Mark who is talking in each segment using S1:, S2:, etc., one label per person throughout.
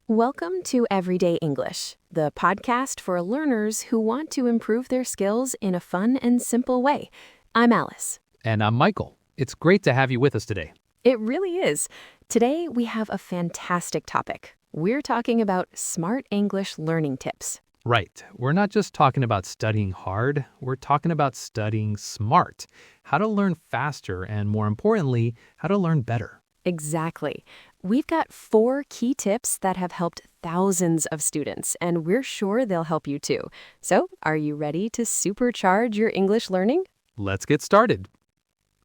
S1: Welcome to Everyday English, the podcast for learners who want to improve their skills in a fun and simple way. I'm Alice.
S2: And I'm Michael. It's great to have you with us today.
S1: It really is. Today we have a fantastic topic. We're talking about smart English learning tips.
S2: Right. We're not just talking about studying hard. We're talking about studying smart. How to learn faster and, more importantly, how to learn better.
S1: Exactly. We've got 4 key tips that have helped thousands of students, and we're sure they'll help you too. So, are you ready to supercharge your English learning?
S2: Let's get started.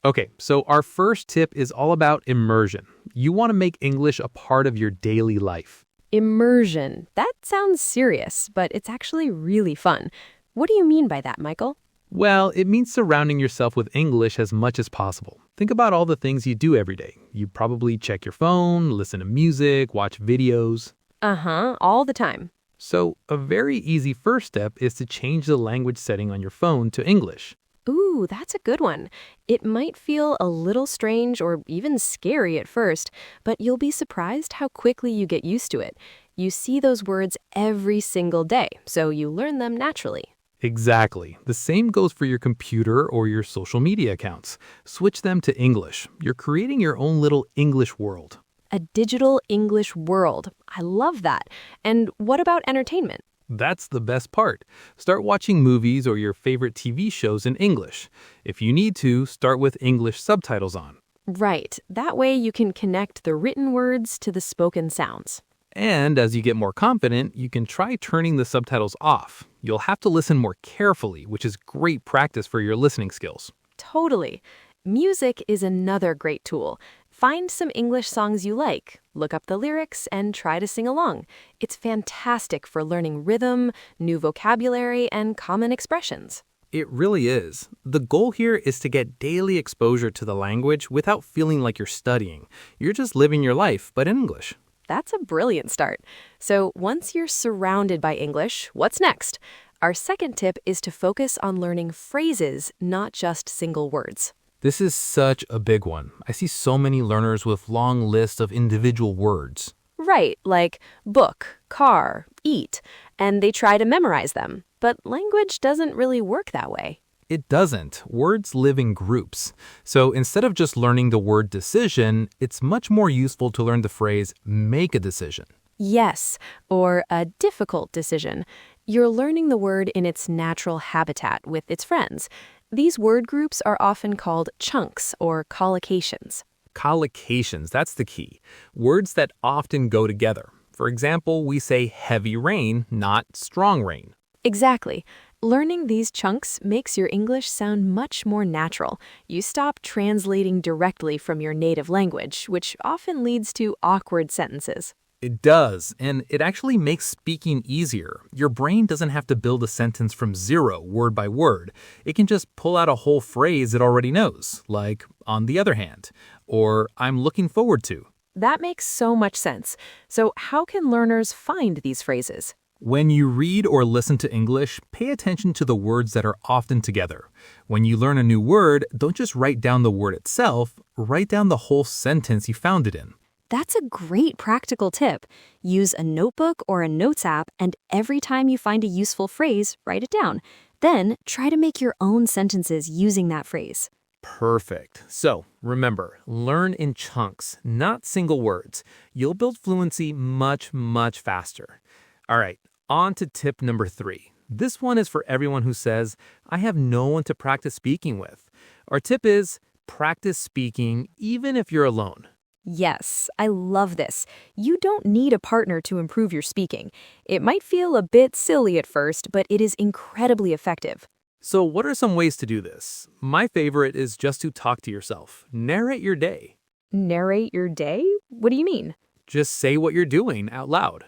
S2: Okay, so our first tip is all about immersion. You want to make English a part of your daily life.
S1: Immersion. That sounds serious, but it's actually really fun. What do you mean by that, Michael?
S2: Well, it means surrounding yourself with English as much as possible. Think about all the things you do every day. You probably check your phone, listen to music, watch videos.
S1: All the time.
S2: So, a very easy first step is to change the language setting on your phone to English.
S1: Ooh, that's a good one. It might feel a little strange or even scary at first, but you'll be surprised how quickly you get used to it. You see those words every single day, so you learn them naturally.
S2: Exactly. The same goes for your computer or your social media accounts. Switch them to English. You're creating your own little English world.
S1: A digital English world. I love that. And what about entertainment?
S2: That's the best part. Start watching movies or your favorite TV shows in English. If you need to, start with English subtitles on.
S1: Right. That way you can connect the written words to the spoken sounds.
S2: And as you get more confident, you can try turning the subtitles off. You'll have to listen more carefully, which is great practice for your listening skills.
S1: Totally. Music is another great tool. Find some English songs you like, look up the lyrics, and try to sing along. It's fantastic for learning rhythm, new vocabulary, and common expressions.
S2: It really is. The goal here is to get daily exposure to the language without feeling like you're studying. You're just living your life, but in English.
S1: That's a brilliant start. So once you're surrounded by English, what's next? Our second tip is to focus on learning phrases, not just single words.
S2: This is such a big one. I see so many learners with long lists of individual words.
S1: Right, like book, car, eat, and they try to memorize them. But language doesn't really work that way.
S2: It doesn't. Words live in groups. So instead of just learning the word decision, it's much more useful to learn the phrase make a decision.
S1: Yes, or a difficult decision. You're learning the word in its natural habitat with its friends. These word groups are often called chunks or collocations.
S2: Collocations, that's the key. Words that often go together. For example, we say heavy rain, not strong rain.
S1: Exactly. Learning these chunks makes your English sound much more natural. You stop translating directly from your native language, which often leads to awkward sentences.
S2: It does, and it actually makes speaking easier. Your brain doesn't have to build a sentence from zero, word by word. It can just pull out a whole phrase it already knows, like, on the other hand, or I'm looking forward to.
S1: That makes so much sense. So how can learners find these phrases?
S2: When you read or listen to English, pay attention to the words that are often together. When you learn a new word, don't just write down the word itself, write down the whole sentence you found it in.
S1: That's a great practical tip. Use a notebook or a notes app, and every time you find a useful phrase, write it down. Then try to make your own sentences using that phrase.
S2: Perfect. So, remember, learn in chunks, not single words. You'll build fluency much, much faster. All right, on to tip number 3. This one is for everyone who says, I have no one to practice speaking with. Our tip is practice speaking even if you're alone.
S1: Yes, I love this. You don't need a partner to improve your speaking. It might feel a bit silly at first, but it is incredibly effective.
S2: So what are some ways to do this? My favorite is just to talk to yourself. Narrate your day.
S1: Narrate your day? What do you mean?
S2: Just say what you're doing out loud.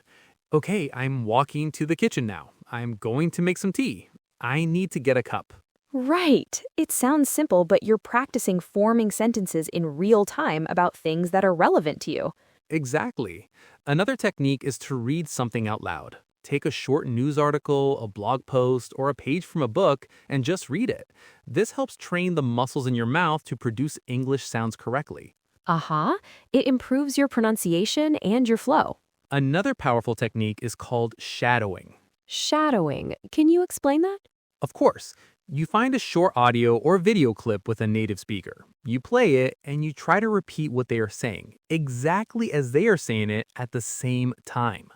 S2: Okay, I'm walking to the kitchen now. I'm going to make some tea. I need to get a cup.
S1: Right. It sounds simple, but you're practicing forming sentences in real time about things that are relevant to you.
S2: Exactly. Another technique is to read something out loud. Take a short news article, a blog post, or a page from a book and just read it. This helps train the muscles in your mouth to produce English sounds correctly.
S1: It improves your pronunciation and your flow.
S2: Another powerful technique is called shadowing.
S1: Shadowing. Can you explain that?
S2: Of course, you find a short audio or video clip with a native speaker. You play it and you try to repeat what they are saying, exactly as they are saying it at the same time.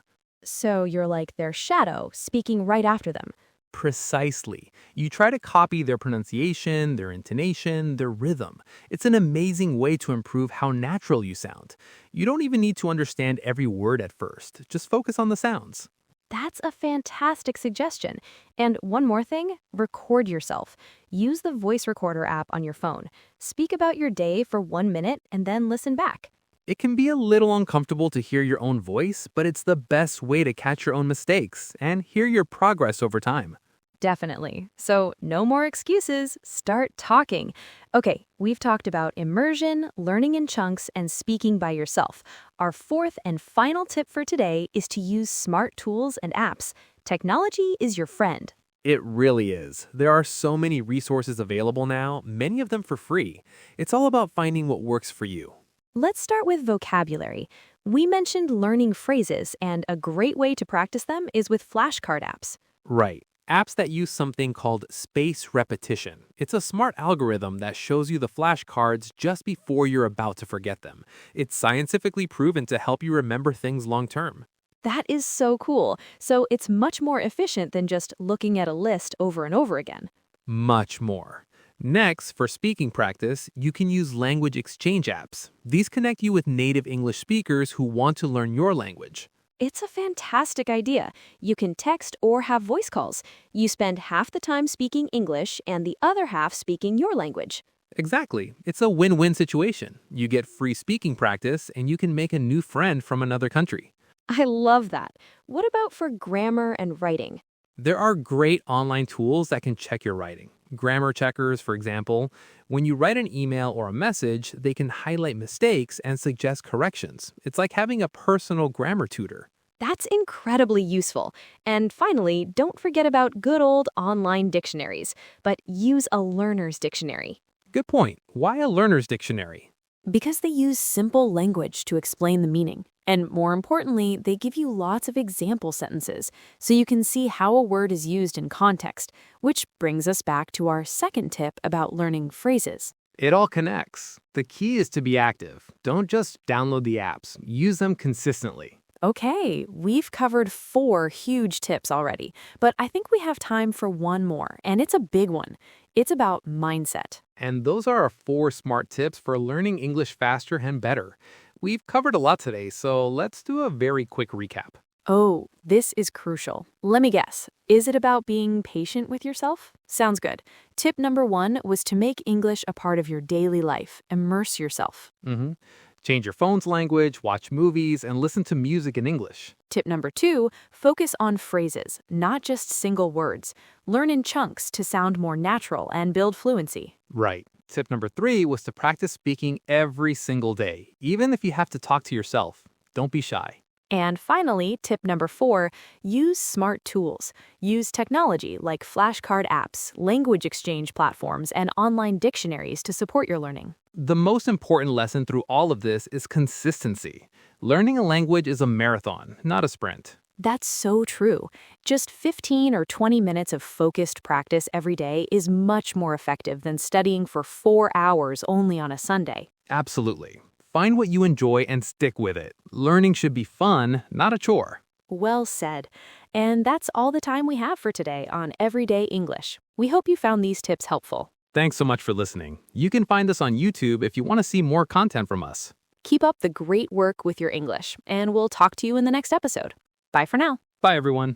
S1: So you're like their shadow, speaking right after them.
S2: Precisely. You try to copy their pronunciation, their intonation, their rhythm. It's an amazing way to improve how natural you sound. You don't even need to understand every word at first. Just focus on the sounds.
S1: That's a fantastic suggestion. And one more thing, record yourself. Use the voice recorder app on your phone. Speak about your day for 1 minute and then listen back.
S2: It can be a little uncomfortable to hear your own voice, but it's the best way to catch your own mistakes and hear your progress over time.
S1: Definitely. So no more excuses. Start talking. Okay, we've talked about immersion, learning in chunks, and speaking by yourself. Our fourth and final tip for today is to use smart tools and apps. Technology is your friend.
S2: It really is. There are so many resources available now, many of them for free. It's all about finding what works for you.
S1: Let's start with vocabulary. We mentioned learning phrases, and a great way to practice them is with flashcard apps.
S2: Right. Apps that use something called space repetition. It's a smart algorithm that shows you the flashcards just before you're about to forget them. It's scientifically proven to help you remember things long term.
S1: That is so cool. So it's much more efficient than just looking at a list over and over again.
S2: Much more. Next, for speaking practice, you can use language exchange apps. These connect you with native English speakers who want to learn your language.
S1: It's a fantastic idea. You can text or have voice calls. You spend half the time speaking English and the other half speaking your language.
S2: Exactly. It's a win-win situation. You get free speaking practice and you can make a new friend from another country.
S1: I love that. What about for grammar and writing?
S2: There are great online tools that can check your writing. Grammar checkers, for example. When you write an email or a message, they can highlight mistakes and suggest corrections. It's like having a personal grammar tutor.
S1: That's incredibly useful. And finally, don't forget about good old online dictionaries, but use a learner's dictionary.
S2: Good point. Why a learner's dictionary?
S1: Because they use simple language to explain the meaning. And more importantly, they give you lots of example sentences, so you can see how a word is used in context, which brings us back to our second tip about learning phrases.
S2: It all connects. The key is to be active. Don't just download the apps. Use them consistently.
S1: Okay, we've covered 4 huge tips already, but I think we have time for one more, and it's a big one. It's about mindset.
S2: And those are our 4 smart tips for learning English faster and better. We've covered a lot today, so let's do a very quick recap.
S1: Oh, this is crucial. Let me guess. Is it about being patient with yourself? Sounds good. Tip number 1 was to make English a part of your daily life. Immerse yourself.
S2: Change your phone's language, watch movies, and listen to music in English.
S1: Tip number 2, focus on phrases, not just single words. Learn in chunks to sound more natural and build fluency.
S2: Right. Tip number 3 was to practice speaking every single day, even if you have to talk to yourself. Don't be shy.
S1: And finally, tip number 4, use smart tools. Use technology like flashcard apps, language exchange platforms, and online dictionaries to support your learning.
S2: The most important lesson through all of this is consistency. Learning a language is a marathon, not a sprint.
S1: That's so true. Just 15 or 20 minutes of focused practice every day is much more effective than studying for 4 hours only on a Sunday.
S2: Absolutely. Find what you enjoy and stick with it. Learning should be fun, not a chore.
S1: Well said. And that's all the time we have for today on Everyday English. We hope you found these tips helpful.
S2: Thanks so much for listening. You can find us on YouTube if you want to see more content from us.
S1: Keep up the great work with your English, and we'll talk to you in the next episode. Bye for now.
S2: Bye, everyone.